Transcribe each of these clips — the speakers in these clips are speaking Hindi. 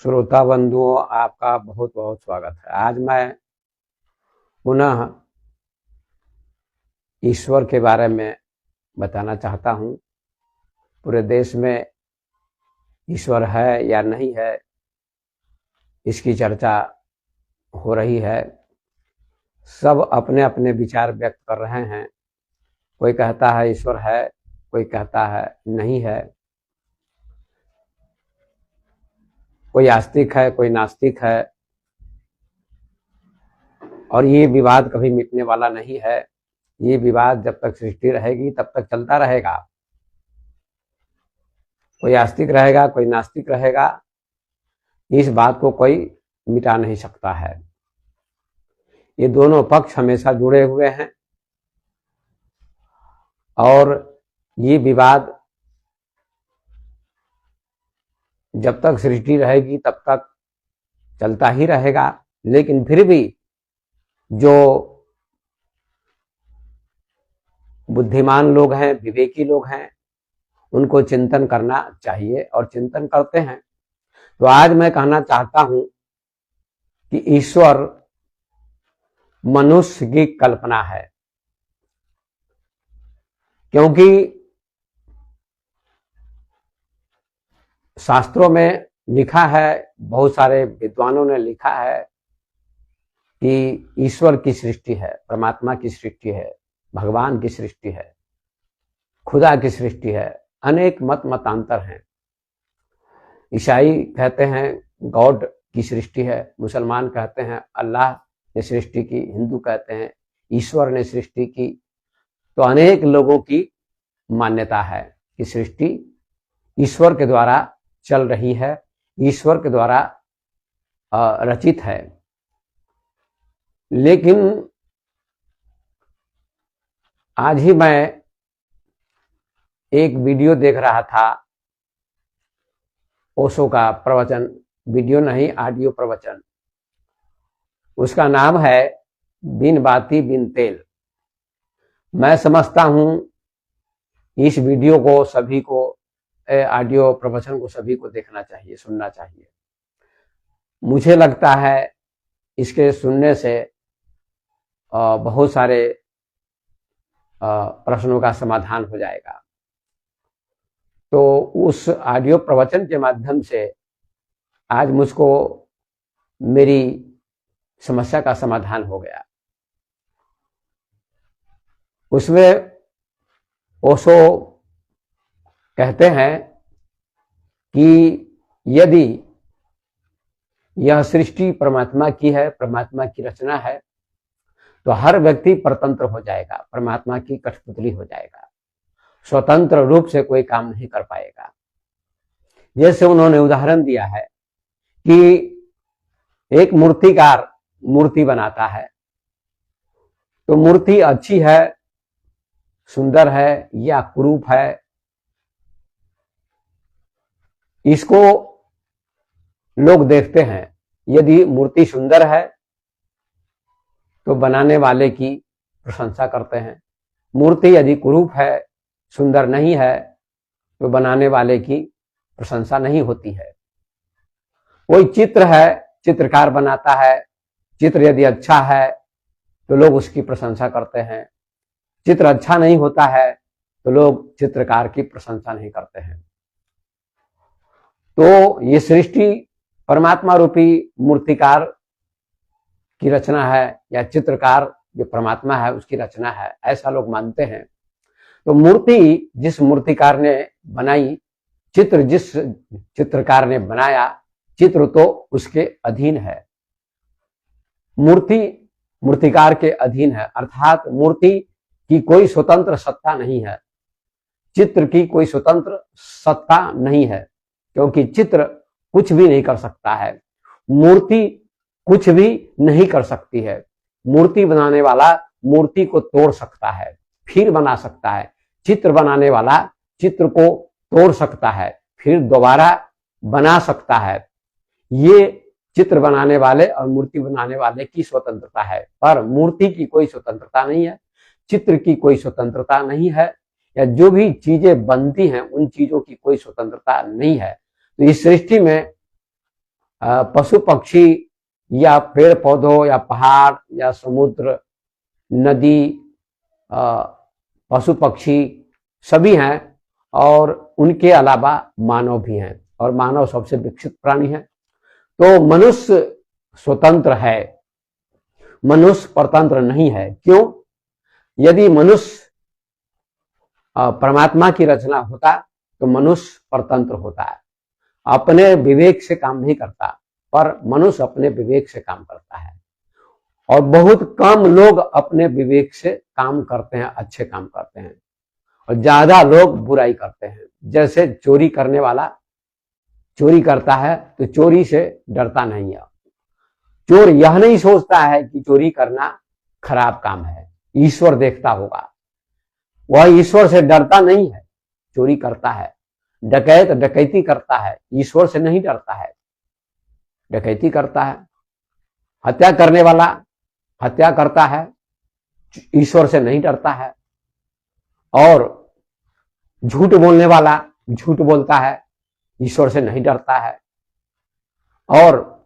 श्रोता बंधुओं, आपका बहुत बहुत स्वागत है। आज मैं पुनः ईश्वर के बारे में बताना चाहता हूँ। पूरे देश में ईश्वर है या नहीं है, इसकी चर्चा हो रही है। सब अपने अपने विचार व्यक्त कर रहे हैं। कोई कहता है ईश्वर है, कोई कहता है नहीं है। कोई आस्तिक है, कोई नास्तिक है। और ये विवाद कभी मिटने वाला नहीं है। ये विवाद जब तक सृष्टि रहेगी तब तक चलता रहेगा। कोई आस्तिक रहेगा, कोई नास्तिक रहेगा। इस बात को कोई मिटा नहीं सकता है। ये दोनों पक्ष हमेशा जुड़े हुए हैं और ये विवाद जब तक सृष्टि रहेगी तब तक चलता ही रहेगा। लेकिन फिर भी जो बुद्धिमान लोग हैं, विवेकी लोग हैं, उनको चिंतन करना चाहिए और चिंतन करते हैं। तो आज मैं कहना चाहता हूं कि ईश्वर मनुष्य की कल्पना है, क्योंकि शास्त्रों में लिखा है, बहुत सारे विद्वानों ने लिखा है कि ईश्वर की सृष्टि है, परमात्मा की सृष्टि है, भगवान की सृष्टि है, खुदा की सृष्टि है। अनेक मतांतर हैं। ईसाई कहते हैं गॉड की सृष्टि है, मुसलमान कहते हैं अल्लाह ने सृष्टि की, हिंदू कहते हैं ईश्वर ने सृष्टि की। तो अनेक लोगों की मान्यता है कि सृष्टि ईश्वर के द्वारा चल रही है, ईश्वर के द्वारा रचित है। लेकिन आज ही मैं एक वीडियो देख रहा था, ओशो का प्रवचन, वीडियो नहीं ऑडियो प्रवचन। उसका नाम है बिन बाती बिन तेल। मैं समझता हूं इस वीडियो को सभी को, ऑडियो प्रवचन को सभी को देखना चाहिए, सुनना चाहिए। मुझे लगता है इसके सुनने से बहुत सारे प्रश्नों का समाधान हो जाएगा। तो उस ऑडियो प्रवचन के माध्यम से आज मुझको मेरी समस्या का समाधान हो गया। उसमें ओशो कहते हैं कि यदि यह सृष्टि परमात्मा की है, परमात्मा की रचना है, तो हर व्यक्ति परतंत्र हो जाएगा, परमात्मा की कठपुतली हो जाएगा, स्वतंत्र रूप से कोई काम नहीं कर पाएगा। जैसे उन्होंने उदाहरण दिया है कि एक मूर्तिकार मूर्ति बनाता है, तो मूर्ति अच्छी है, सुंदर है या कुरूप है, इसको लोग देखते हैं। यदि मूर्ति सुंदर है तो बनाने वाले की प्रशंसा करते हैं। मूर्ति यदि कुरूप है, सुंदर नहीं है, तो बनाने वाले की प्रशंसा नहीं होती है। कोई चित्र है, चित्रकार बनाता है, चित्र यदि अच्छा है तो लोग उसकी प्रशंसा करते हैं। चित्र अच्छा नहीं होता है तो लोग चित्रकार की प्रशंसा नहीं करते हैं। तो ये सृष्टि परमात्मा रूपी मूर्तिकार की रचना है, या चित्रकार जो परमात्मा है उसकी रचना है, ऐसा लोग मानते हैं। तो मूर्ति जिस मूर्तिकार ने बनाई, चित्र जिस चित्रकार ने बनाया, चित्र तो उसके अधीन है, मूर्ति मूर्तिकार के अधीन है। अर्थात मूर्ति की कोई स्वतंत्र सत्ता नहीं है, चित्र की कोई स्वतंत्र सत्ता नहीं है, क्योंकि चित्र कुछ भी नहीं कर सकता है, मूर्ति कुछ भी नहीं कर सकती है। मूर्ति बनाने वाला मूर्ति को तोड़ सकता है, फिर बना सकता है। चित्र बनाने वाला चित्र को तोड़ सकता है, फिर दोबारा बना सकता है। ये चित्र बनाने वाले और मूर्ति बनाने वाले की स्वतंत्रता है, पर मूर्ति की कोई स्वतंत्रता नहीं है, चित्र की कोई स्वतंत्रता नहीं है, या जो भी चीजें बनती हैं उन चीजों की कोई स्वतंत्रता नहीं है। तो इस सृष्टि में पशु पक्षी या पेड़ पौधों या पहाड़ या समुद्र, नदी, पशु पक्षी सभी हैं, और उनके अलावा मानव भी हैं, और मानव सबसे विकसित प्राणी है। तो मनुष्य स्वतंत्र है, मनुष्य परतंत्र नहीं है। क्यों? यदि मनुष्य परमात्मा की रचना होता तो मनुष्य परतंत्र होता है, अपने विवेक से काम नहीं करता, पर मनुष्य अपने विवेक से काम करता है। और बहुत कम लोग अपने विवेक से काम करते हैं, अच्छे काम करते हैं, और ज्यादा लोग बुराई करते हैं। जैसे चोरी करने वाला चोरी करता है तो चोरी से डरता नहीं है। चोर यह नहीं सोचता है कि चोरी करना खराब काम है, ईश्वर देखता होगा, वह ईश्वर से डरता नहीं है, चोरी करता है। डकैत डकैती करता है, ईश्वर से नहीं डरता है, डकैती करता है। हत्या करने वाला हत्या करता है, ईश्वर से नहीं डरता है। और झूठ बोलने वाला झूठ बोलता है, ईश्वर से नहीं डरता है। और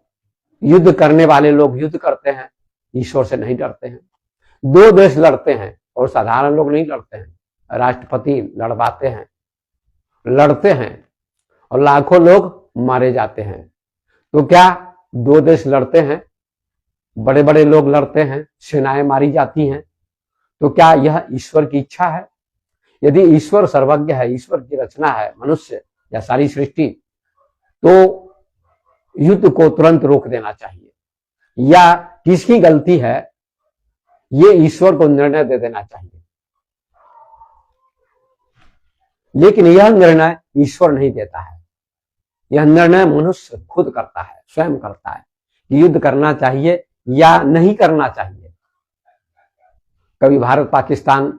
युद्ध करने वाले लोग युद्ध करते हैं, ईश्वर से नहीं डरते हैं। दो देश लड़ते हैं और साधारण लोग नहीं लड़ते हैं, राष्ट्रपति लड़वाते हैं, लड़ते हैं, और लाखों लोग मारे जाते हैं। तो क्या दो देश लड़ते हैं, बड़े बड़े लोग लड़ते हैं, सेनाएं मारी जाती हैं, तो क्या यह ईश्वर की इच्छा है? यदि ईश्वर सर्वज्ञ है, ईश्वर की रचना है मनुष्य या सारी सृष्टि, तो युद्ध को तुरंत रोक देना चाहिए, या किसकी गलती है ये ईश्वर को निर्णय दे देना चाहिए। लेकिन यह निर्णय ईश्वर नहीं देता है, यह निर्णय मनुष्य खुद करता है, स्वयं करता है कि युद्ध करना चाहिए या नहीं करना चाहिए। कभी भारत पाकिस्तान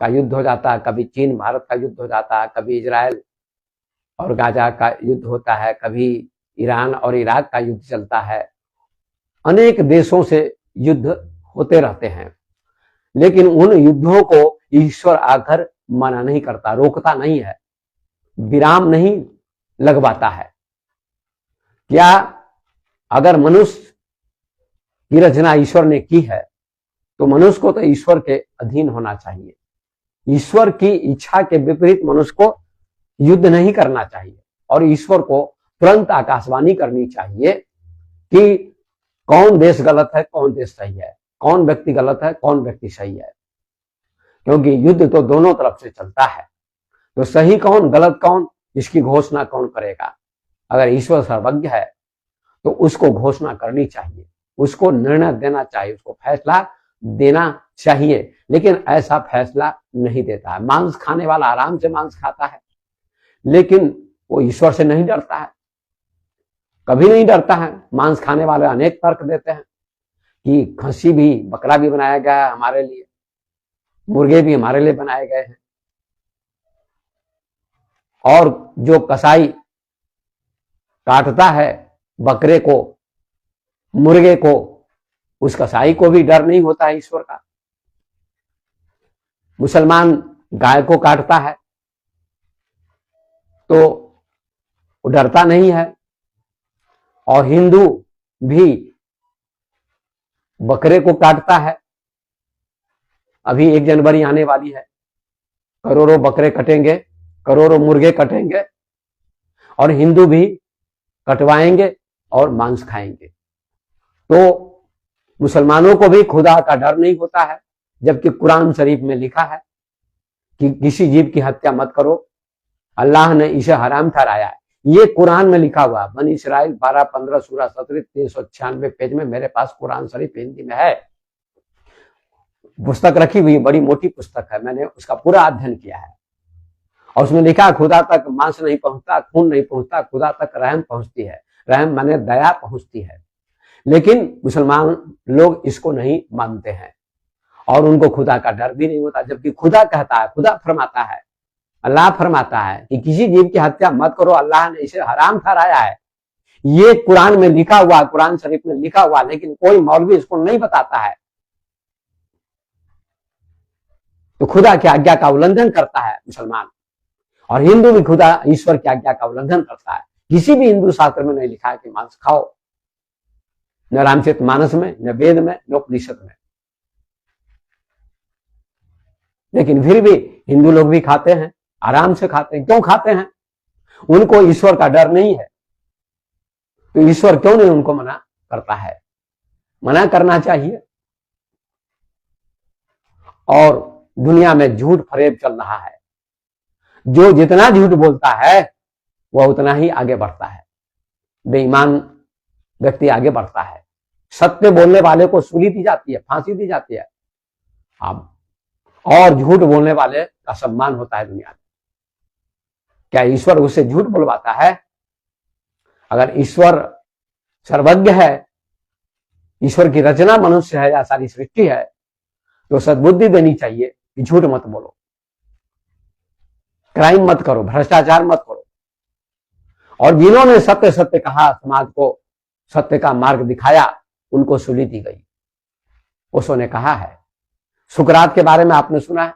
का युद्ध हो जाता है, कभी चीन भारत का युद्ध हो जाता है, कभी इजराइल और गाजा का युद्ध होता है, कभी ईरान और इराक का युद्ध चलता है। अनेक देशों से युद्ध होते रहते हैं, लेकिन उन युद्धों को ईश्वर आकर मना नहीं करता, रोकता नहीं है, विराम नहीं लगवाता है। क्या अगर मनुष्य की रचना ईश्वर ने की है तो मनुष्य को तो ईश्वर के अधीन होना चाहिए। ईश्वर की इच्छा के विपरीत मनुष्य को युद्ध नहीं करना चाहिए, और ईश्वर को तुरंत आकाशवाणी करनी चाहिए कि कौन देश गलत है, कौन देश सही है, कौन व्यक्ति गलत है, कौन व्यक्ति सही है। क्योंकि युद्ध तो दोनों तरफ से चलता है, तो सही कौन गलत कौन इसकी घोषणा कौन करेगा? अगर ईश्वर सर्वज्ञ है तो उसको घोषणा करनी चाहिए, उसको निर्णय देना चाहिए, उसको फैसला देना चाहिए। लेकिन ऐसा फैसला नहीं देता है। मांस खाने वाला आराम से मांस खाता है, लेकिन वो ईश्वर से नहीं डरता है, कभी नहीं डरता है। मांस खाने वाले अनेक तर्क देते हैं कि खस्सी भी, बकरा भी बनाया गया है हमारे लिए, मुर्गे भी हमारे लिए बनाए गए हैं। और जो कसाई काटता है बकरे को, मुर्गे को, उस कसाई को भी डर नहीं होता है ईश्वर का। मुसलमान गाय को काटता है तो वो डरता नहीं है, और हिंदू भी बकरे को काटता है। अभी 1 जनवरी आने वाली है, करोड़ों बकरे कटेंगे, करोड़ों मुर्गे कटेंगे, और हिंदू भी कटवाएंगे और मांस खाएंगे। तो मुसलमानों को भी खुदा का डर नहीं होता है, जबकि कुरान शरीफ में लिखा है कि किसी जीव की हत्या मत करो, अल्लाह ने इसे हराम ठहराया है। ये कुरान में लिखा हुआ, बनी इस्राइल 12, 15 सूरा 17, 396 पेज में मेरे पास कुरान शरीफ हिंदी में है। पुस्तक रखी हुई, बड़ी मोटी पुस्तक है, मैंने उसका पूरा अध्ययन किया है। और उसमें लिखा खुदा तक मांस नहीं पहुंचता, खून नहीं पहुंचता, खुदा तक रहम पहुंचती है, रहम माने दया पहुंचती है। लेकिन मुसलमान लोग इसको नहीं मानते हैं, और उनको खुदा का डर भी नहीं होता। जबकि खुदा कहता है, खुदा फरमाता है, अल्लाह फरमाता है कि किसी जीव की हत्या मत करो, अल्लाह ने इसे हराम ठहराया है। ये कुरान में लिखा हुआ, कुरान शरीफ में लिखा हुआ, लेकिन कोई मौलवी इसको नहीं बताता है। तो खुदा की आज्ञा का उल्लंघन करता है मुसलमान, और हिंदू भी खुदा ईश्वर की आज्ञा का उल्लंघन करता है। किसी भी हिंदू शास्त्र में नहीं लिखा है कि मांस खाओ, न रामचरितमानस में, न वेद में, न उपनिषद में। लेकिन फिर भी हिंदू लोग भी खाते हैं, आराम से खाते हैं। क्यों खाते हैं? उनको ईश्वर का डर नहीं है। तो ईश्वर क्यों नहीं उनको मना करता है? मना करना चाहिए। और दुनिया में झूठ फरेब चल रहा है। जो जितना झूठ बोलता है वह उतना ही आगे बढ़ता है। बेईमान व्यक्ति आगे बढ़ता है। सत्य बोलने वाले को सूली दी जाती है, फांसी दी जाती है। अब और झूठ बोलने वाले का सम्मान होता है दुनिया में। क्या ईश्वर उससे झूठ बोलवाता है? अगर ईश्वर सर्वज्ञ है, ईश्वर की रचना मनुष्य है या सारी सृष्टि है, तो सद्बुद्धि देनी चाहिए कि झूठ मत बोलो, क्राइम मत करो, भ्रष्टाचार मत करो। और जिन्होंने सत्य सत्य कहा, समाज को सत्य का मार्ग दिखाया, उनको सूली दी गई। ओशो ने कहा है। सुकरात के बारे में आपने सुना है,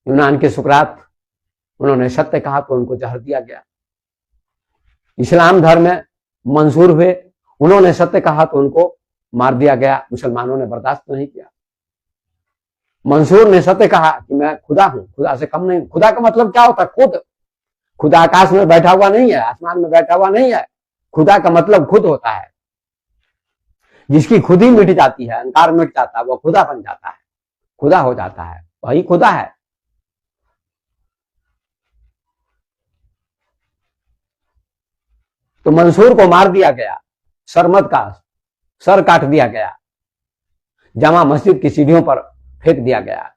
यूनान के सुकरात, उन्होंने सत्य कहा तो उनको जहर दिया गया। इस्लाम धर्म में मंसूर हुए, उन्होंने सत्य कहा तो उनको मार दिया गया। मुसलमानों ने बर्दाश्त नहीं किया। मंसूर ने सत्य कहा कि मैं खुदा हूं, खुदा से कम नहीं। खुदा का मतलब क्या होता है? खुद। खुदा आकाश में बैठा हुआ नहीं है, आसमान में बैठा हुआ नहीं है। खुदा का मतलब खुद होता है। जिसकी खुद ही मिट जाती है, अहंकार मिट जाता है, वो खुदा बन जाता है, खुदा हो जाता है, वही खुदा है। तो मंसूर को मार दिया गया, सरमद का सर काट दिया गया, जामा मस्जिद की सीढ़ियों पर फेंक दिया गया।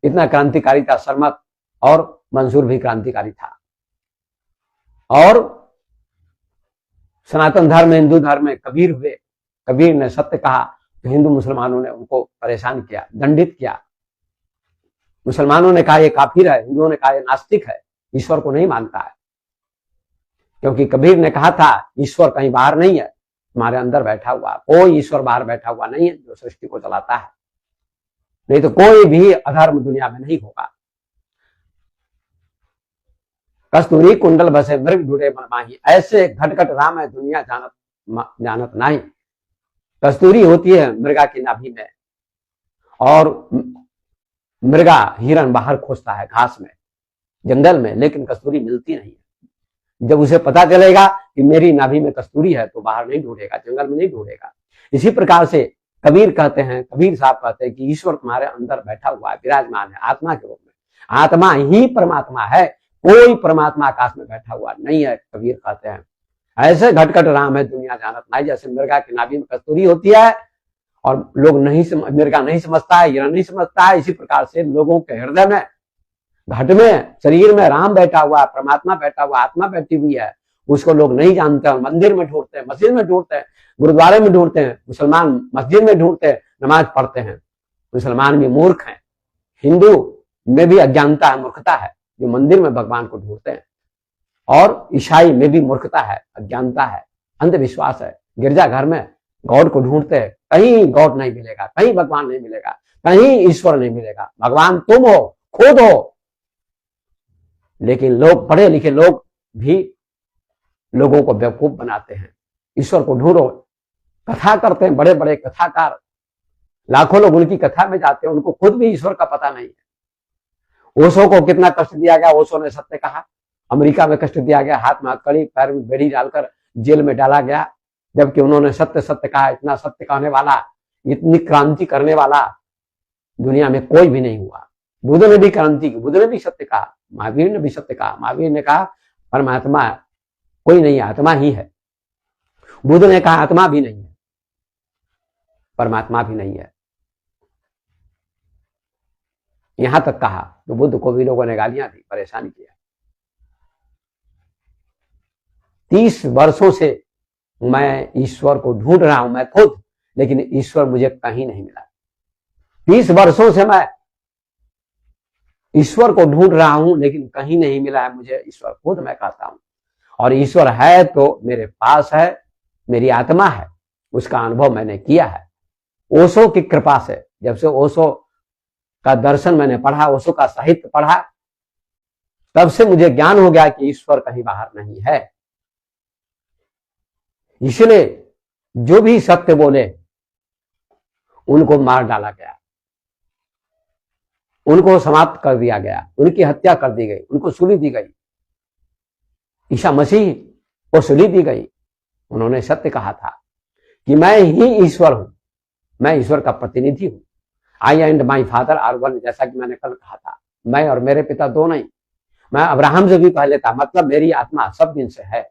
इतना क्रांतिकारी था सरमद, और मंसूर भी क्रांतिकारी था। और सनातन धर्म में, हिंदू धर्म में कबीर हुए। कबीर ने सत्य कहा तो हिंदू मुसलमानों ने उनको परेशान किया, दंडित किया। मुसलमानों ने कहा ये काफिर है, हिंदुओं ने कहा ये नास्तिक है, ईश्वर को नहीं मानता है। क्योंकि कबीर ने कहा था ईश्वर कहीं बाहर नहीं है, तुम्हारे अंदर बैठा हुआ। कोई ईश्वर बाहर बैठा हुआ नहीं है जो सृष्टि को चलाता है, नहीं तो कोई भी अधर्म दुनिया में नहीं होगा। कस्तूरी कुंडल बसे मृग ढूंढे मन माही, ऐसे घटघट राम है दुनिया जानत नहीं। कस्तूरी होती है मृगा की नाभि में, और मृगा हिरन बाहर खोजता है घास में, जंगल में, लेकिन कस्तूरी मिलती नहीं है। जब उसे पता चलेगा कि मेरी नाभि में कस्तूरी है तो बाहर नहीं ढूंढेगा, जंगल में नहीं ढूंढेगा। इसी प्रकार से कबीर कहते हैं, कबीर साहब कहते हैं कि ईश्वर तुम्हारे अंदर बैठा हुआ है, विराजमान है आत्मा के रूप में। आत्मा ही परमात्मा है, कोई परमात्मा आकाश में बैठा हुआ नहीं है। कबीर कहते हैं ऐसे घटघट राम है दुनिया जानत नहीं। जैसे मृगा की नाभि में कस्तूरी होती है और लोग नहीं मृगा नहीं समझता है, हिरण नहीं समझता है, इसी प्रकार से लोगों के हृदय में, घट में, शरीर में राम बैठा हुआ है, परमात्मा बैठा हुआ, आत्मा बैठी हुई है। उसको लोग नहीं जानते हैं, मंदिर में ढूंढते हैं, मस्जिद में ढूंढते हैं, गुरुद्वारे में ढूंढते हैं। मुसलमान मस्जिद में ढूंढते हैं, नमाज पढ़ते हैं। मुसलमान भी मूर्ख हैं, हिंदू में भी अज्ञानता है, मूर्खता है, जो मंदिर में भगवान को ढूंढते हैं। और ईसाई में भी मूर्खता है, अज्ञानता है, अंधविश्वास है। गिरजाघर में गॉड को ढूंढते हैं, कहीं गॉड नहीं मिलेगा, कहीं भगवान नहीं मिलेगा, कहीं ईश्वर नहीं मिलेगा। भगवान तुम हो, खुद हो। लेकिन लोग, पढ़े लिखे लोग भी लोगों को बेवकूफ बनाते हैं। ईश्वर को ढूंढो, कथा करते हैं बड़े बड़े कथाकार, लाखों लोग उनकी कथा में जाते हैं, उनको खुद भी ईश्वर का पता नहीं है। ओशो को कितना कष्ट दिया गया, ओशो ने सत्य कहा। अमेरिका में कष्ट दिया गया, हाथ में हथकड़ी, पैर में बेड़ी डालकर जेल में डाला गया, जबकि उन्होंने सत्य सत्य कहा। इतना सत्य कहने वाला, इतनी क्रांति करने वाला दुनिया में कोई भी नहीं हुआ। बुद्ध ने भी क्रांति की, बुद्ध ने भी सत्य कहा, महावीर ने भी सत्य कहा। महावीर ने कहा परमात्मा कोई नहीं है, आत्मा ही है। बुद्ध ने कहा आत्मा भी नहीं है, परमात्मा भी नहीं है। यहां तक कहा तो बुद्ध को भी लोगों ने गालियां दी, परेशान किया। 30 वर्षों से मैं ईश्वर को ढूंढ रहा हूं, मैं खुद, लेकिन ईश्वर मुझे कहीं नहीं मिला। 30 वर्षों से मैं ईश्वर को ढूंढ रहा हूं, लेकिन कहीं नहीं मिला है मुझे ईश्वर, खुद मैं कहता हूं। और ईश्वर है तो मेरे पास है, मेरी आत्मा है, उसका अनुभव मैंने किया है ओशो की कृपा से। जब से ओशो का दर्शन मैंने पढ़ा, ओशो का साहित्य पढ़ा, तब से मुझे ज्ञान हो गया कि ईश्वर कहीं बाहर नहीं है। इसलिए जो भी सत्य बोले उनको मार डाला गया, उनको समाप्त कर दिया गया, उनकी हत्या कर दी गई, उनको सूली दी गई। ईसा मसीह को सूली दी गई। उन्होंने सत्य कहा था कि मैं ही ईश्वर हूं, मैं ईश्वर का प्रतिनिधि हूं। I and my father are one, जैसा कि मैंने कल कहा था, मैं और मेरे पिता दो नहीं, मैं अब्राहम से भी पहले था, मतलब मेरी आत्मा सब दिन से है।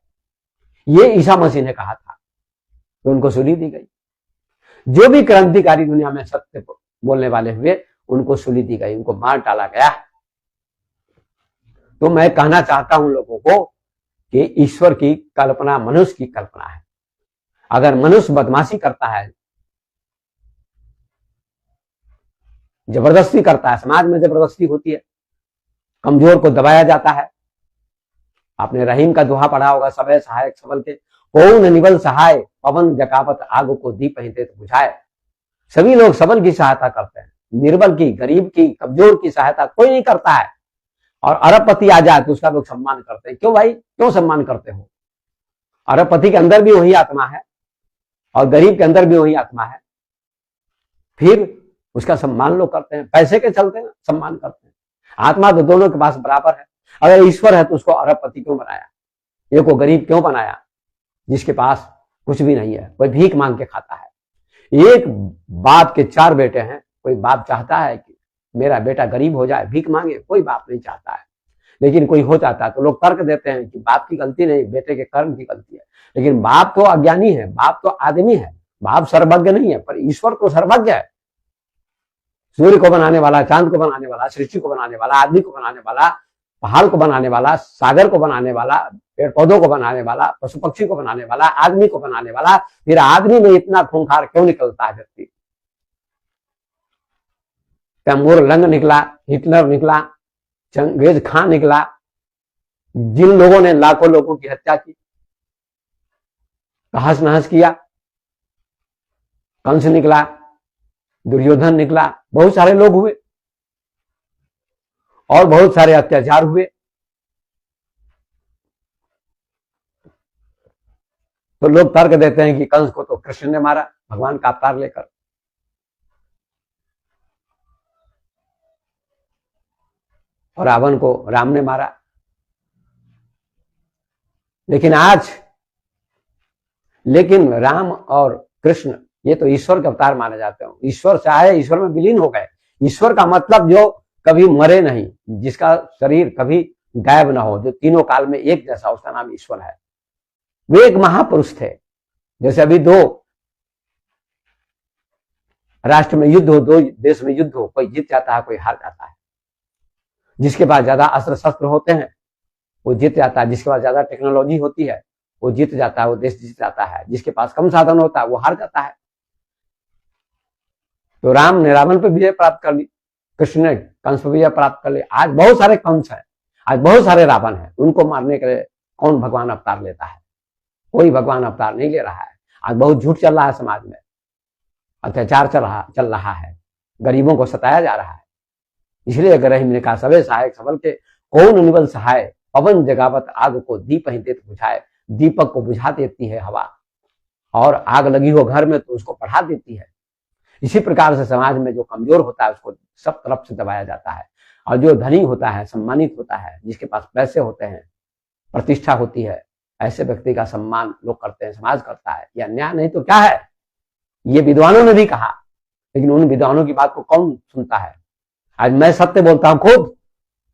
ये ईसा मसीह ने कहा था, तो उनको सूली दी गई। जो भी क्रांतिकारी दुनिया में सत्य बोलने वाले हुए उनको सूली दी गई, उनको मार डाला गया। तो मैं कहना चाहता हूं लोगों को कि ईश्वर की कल्पना मनुष्य की कल्पना है। अगर मनुष्य बदमाशी करता है, जबरदस्ती करता है, समाज में जबरदस्ती होती है, कमजोर को दबाया जाता है। आपने रहीम का दोहा पढ़ा होगा, सबे सहायक सबल के, कौन निबल सहाय, पवन जकावत आग को दीप पहिते तो बुझाए। सभी लोग सबल की सहायता करते हैं, निर्बल की, गरीब की, कमजोर की सहायता कोई नहीं करता है। और अरबपति आ जाए तो उसका लोग सम्मान करते हैं। क्यों भाई, क्यों सम्मान करते हो? अरबपति के अंदर भी वही आत्मा है और गरीब के अंदर भी वही आत्मा है, फिर उसका सम्मान लोग करते हैं। पैसे के चलते ना सम्मान करते हैं। आत्मा तो दोनों के पास बराबर है। अगर ईश्वर है तो उसको अरबपति क्यों बनाया? एक को गरीब क्यों बनाया जिसके पास कुछ भी नहीं है, कोई भीख मांग के खाता है। एक बाप के 4 बेटे हैं, कोई बाप चाहता है कि मेरा बेटा गरीब हो जाए, भीख मांगे? कोई बाप नहीं चाहता है। लेकिन कोई हो जाता है तो लोग तर्क देते हैं कि बाप की गलती नहीं, बेटे के कर्म की गलती है। लेकिन बाप तो अज्ञानी है, बाप तो आदमी है, बाप सर्वज्ञ नहीं है, पर ईश्वर तो सर्वज्ञ है। सूर्य को बनाने वाला, चांद को बनाने वाला, सृष्टि को बनाने वाला, आदमी को बनाने वाला, पहाड़ को बनाने वाला, सागर को बनाने वाला, पेड़ पौधों को बनाने वाला, पशु पक्षी को बनाने वाला, आदमी को बनाने वाला, फिर आदमी में इतना खूंखार क्यों निकलता है व्यक्ति? तैमूर लंग निकला, हिटलर निकला, चंगेज खान निकला, जिन लोगों ने लाखों लोगों की हत्या की, तहस नहस किया। कंस निकला, दुर्योधन निकला, बहुत सारे लोग हुए और बहुत सारे अत्याचार हुए। तो लोग तर्क देते हैं कि कंस को तो कृष्ण ने मारा भगवान का अवतार लेकर। और रावण को राम ने मारा। लेकिन राम और कृष्ण ये तो ईश्वर के अवतार माने जाते हैं। ईश्वर चाहे ईश्वर में विलीन हो गए। ईश्वर का मतलब जो कभी मरे नहीं, जिसका शरीर कभी गायब ना हो, जो तीनों काल में एक जैसा, उसका नाम ईश्वर है। वे एक महापुरुष थे। जैसे अभी 2 राष्ट्र में युद्ध हो, 2 देश में युद्ध हो, कोई जीत जाता है, कोई हार जाता है। जिसके पास ज्यादा अस्त्र शस्त्र होते हैं वो जीत जाता है, जिसके पास ज्यादा टेक्नोलॉजी होती है वो जीत जाता है, वो देश जीत जाता है। जिसके पास कम साधन होता है वो हार जाता है। तो राम ने रावण पर विजय प्राप्त कर ली, कृष्ण ने कंस पर विजय प्राप्त कर ली। आज बहुत सारे कंस हैं, आज बहुत सारे रावण हैं। उनको मारने के लिए कौन भगवान अवतार लेता है? कोई भगवान अवतार नहीं ले रहा है। आज बहुत झूठ चल रहा है समाज में, अत्याचार चल रहा है, गरीबों को सताया जा रहा है। इसलिए रहीम ने कहा, सबे सहायक सबल के, कौन निबल सहाय, पवन जगावत आग को दीप पहिते तो बुझाए। दीपक को बुझा देती है हवा, और आग लगी हो घर में तो उसको बढ़ा देती है। इसी प्रकार से समाज में जो कमजोर होता है उसको सब तरफ से दबाया जाता है, और जो धनी होता है, सम्मानित होता है, जिसके पास पैसे होते हैं, प्रतिष्ठा होती है, ऐसे व्यक्ति का सम्मान लोग करते हैं, समाज करता है। यह न्याय नहीं तो क्या है? ये विद्वानों ने भी कहा, लेकिन उन विद्वानों की बात को कौन सुनता है? आज मैं सत्य बोलता हूं खुद,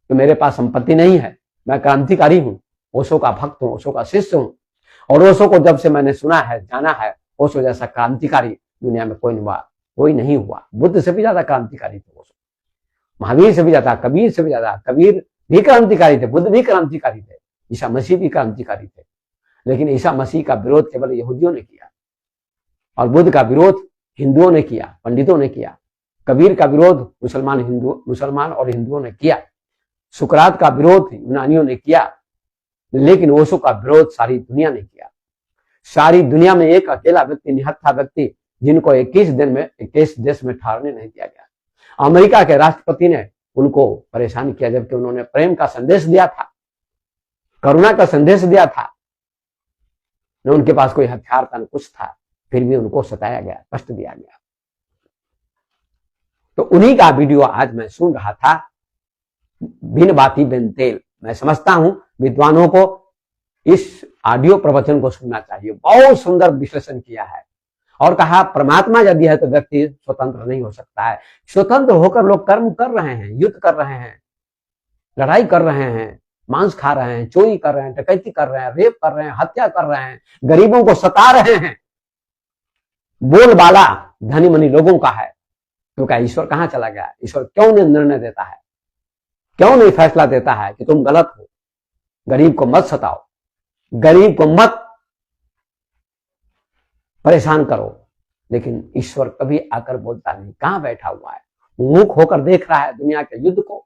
तो मेरे पास संपत्ति नहीं है, मैं क्रांतिकारी हूं, ओशो का भक्त हूं, ओशो का शिष्य हूं। और ओशो को जब से मैंने सुना है, जाना है, ओशो जैसा क्रांतिकारी दुनिया में कोई नहीं हुआ। बुद्ध से भी ज्यादा क्रांतिकारी थे ओशो, महावीर से भी ज्यादा, कबीर से भी ज्यादा। कबीर भी क्रांतिकारी थे, बुद्ध भी क्रांतिकारी थे, ईसा मसीह भी क्रांतिकारी थे। लेकिन ईसा मसीह का विरोध केवल यहूदियों ने किया, और बुद्ध का विरोध हिंदुओं ने किया, पंडितों ने किया। कबीर का विरोध मुसलमान और हिंदुओं ने किया। सुकरात का विरोध यूनानियों ने किया, लेकिन ओशो का विरोध सारी दुनिया ने किया। सारी दुनिया में एक अकेला व्यक्ति, निहत्था व्यक्ति, जिनको 21 देश में ठहरने नहीं दिया गया। अमेरिका के राष्ट्रपति ने उनको परेशान किया, जबकि उन्होंने प्रेम का संदेश दिया था, करुणा का संदेश दिया था। न उनके पास कोई हथियार था, न कुछ था। फिर भी उनको सताया गया, कष्ट दिया गया। तो उन्हीं का वीडियो आज मैं सुन रहा था, बिन बाती बिन तेल। मैं समझता हूं विद्वानों को इस ऑडियो प्रवचन को सुनना चाहिए। बहुत सुंदर विश्लेषण किया है और कहा परमात्मा यदि है तो व्यक्ति स्वतंत्र नहीं हो सकता है। स्वतंत्र होकर लोग कर्म कर रहे हैं, युद्ध कर रहे हैं, लड़ाई कर रहे हैं, मांस खा रहे हैं, चोरी कर रहे हैं, डकैती कर रहे हैं, रेप कर रहे हैं, हत्या कर रहे हैं, गरीबों को सता रहे हैं। बोलबाला धनी मनी लोगों का है। तो क्या ईश्वर कहां चला गया? ईश्वर क्यों नहीं निर्णय देता है? क्यों नहीं फैसला देता है कि तुम गलत हो, गरीब को मत सताओ, गरीब को मत परेशान करो? लेकिन ईश्वर कभी आकर बोलता नहीं। कहां बैठा हुआ है? मूक होकर देख रहा है दुनिया के युद्ध को।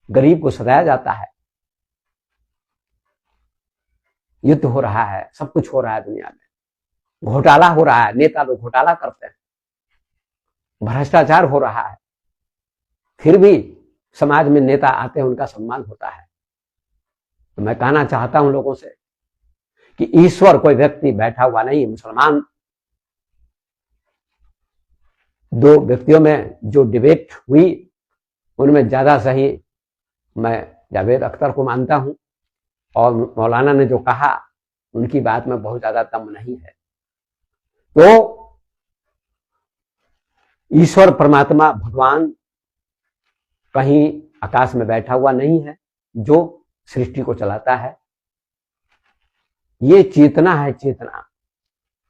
गरीब को सताया जाता है, युद्ध हो रहा है, सब कुछ हो रहा है दुनिया में, घोटाला हो रहा है, नेता लोग घोटाला करते हैं, भ्रष्टाचार हो रहा है, फिर भी समाज में नेता आते हैं, उनका सम्मान होता है। तो मैं कहना चाहता हूं लोगों से कि ईश्वर कोई व्यक्ति बैठा हुआ नहीं है। मुसलमान दो व्यक्तियों में जो डिबेट हुई उनमें ज्यादा सही मैं जावेद अख्तर को मानता हूं, और मौलाना ने जो कहा उनकी बात में बहुत ज्यादा दम नहीं है। तो ईश्वर परमात्मा भगवान कहीं आकाश में बैठा हुआ नहीं है जो सृष्टि को चलाता है। ये चेतना है, चेतना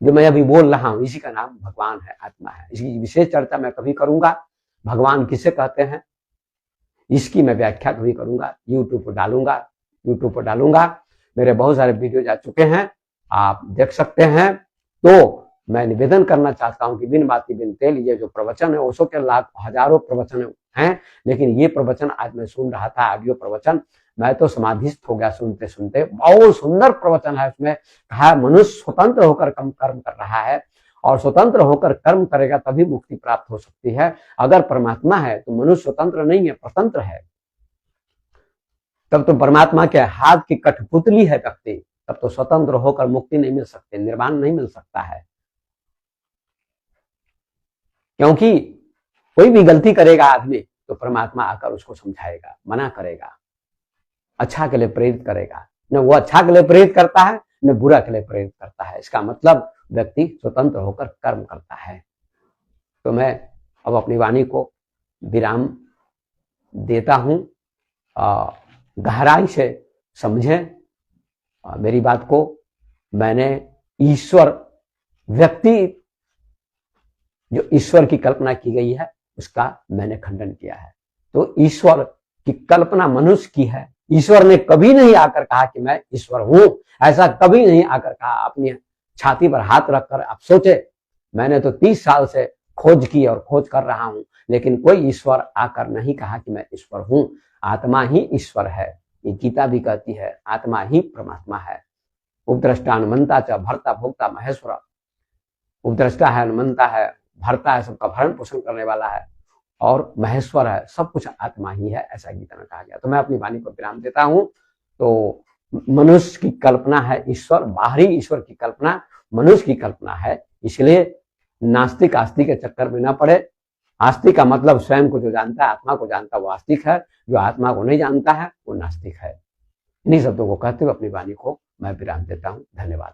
जो मैं अभी बोल रहा हूं, इसी का नाम भगवान है, आत्मा है। इसकी विशेष चर्चा मैं कभी करूंगा। भगवान किसे कहते हैं इसकी मैं व्याख्या कभी करूंगा, यूट्यूब पर डालूंगा। मेरे बहुत सारे वीडियो जा चुके हैं, आप देख सकते हैं। तो मैं निवेदन करना चाहता हूं कि बिन बाती बिन तेल, ये जो प्रवचन है ओशो के लाख हजारों प्रवचन हैं, लेकिन ये प्रवचन आज मैं सुन रहा था, ऑडियो प्रवचन, मैं तो समाधिस्थ हो गया सुनते सुनते। बहुत सुंदर प्रवचन है। उसमें कहा मनुष्य स्वतंत्र होकर कर्म कर रहा है, और स्वतंत्र होकर कर्म करेगा तभी मुक्ति प्राप्त हो सकती है। अगर परमात्मा है तो मनुष्य स्वतंत्र नहीं है, परतंत्र है। तब तो परमात्मा के हाथ की कठपुतली है व्यक्ति, तब तो स्वतंत्र होकर मुक्ति नहीं मिल सकती, निर्वाण नहीं मिल सकता है। क्योंकि कोई भी गलती करेगा आदमी तो परमात्मा आकर उसको समझाएगा, मना करेगा, अच्छा के लिए प्रेरित करेगा। न वो अच्छा के लिए प्रेरित करता है, न बुरा के लिए प्रेरित करता है। इसका मतलब व्यक्ति स्वतंत्र होकर कर्म करता है। तो मैं अब अपनी वाणी को विराम देता हूं। गहराई से समझें मेरी बात को। मैंने ईश्वर व्यक्ति, जो ईश्वर की कल्पना की गई है उसका मैंने खंडन किया है। तो ईश्वर की कल्पना मनुष्य की है। ईश्वर ने कभी नहीं आकर कहा कि मैं ईश्वर हूं, ऐसा कभी नहीं आकर कहा। अपनी छाती पर हाथ रखकर आप सोचे, मैंने तो 30 साल से खोज की और खोज कर रहा हूं, लेकिन कोई ईश्वर आकर नहीं कहा कि मैं ईश्वर हूं। आत्मा ही ईश्वर है, ये गीता भी कहती है, आत्मा ही परमात्मा है। उपद्रष्टा हनुमंता च भर्ता भोक्ता महेश्वर। उपद्रष्टा है, हनुमंता है, भरता है, सबका भरण पोषण करने वाला है, और महेश्वर है, सब कुछ आत्मा ही है, ऐसा गीता में कहा गया। तो मैं अपनी वाणी को विराम देता हूं। तो मनुष्य की कल्पना है ईश्वर, बाहरी ईश्वर की कल्पना मनुष्य की कल्पना है। इसलिए नास्तिक आस्तिक के चक्कर में ना पड़े। आस्तिक का मतलब स्वयं को जो जानता है, आत्मा को जानता है, वो आस्तिक है। जो आत्मा को नहीं जानता है वो नास्तिक है। इन्हीं शब्दों को कहते हुए अपनी वाणी को मैं विराम देता हूं। धन्यवाद।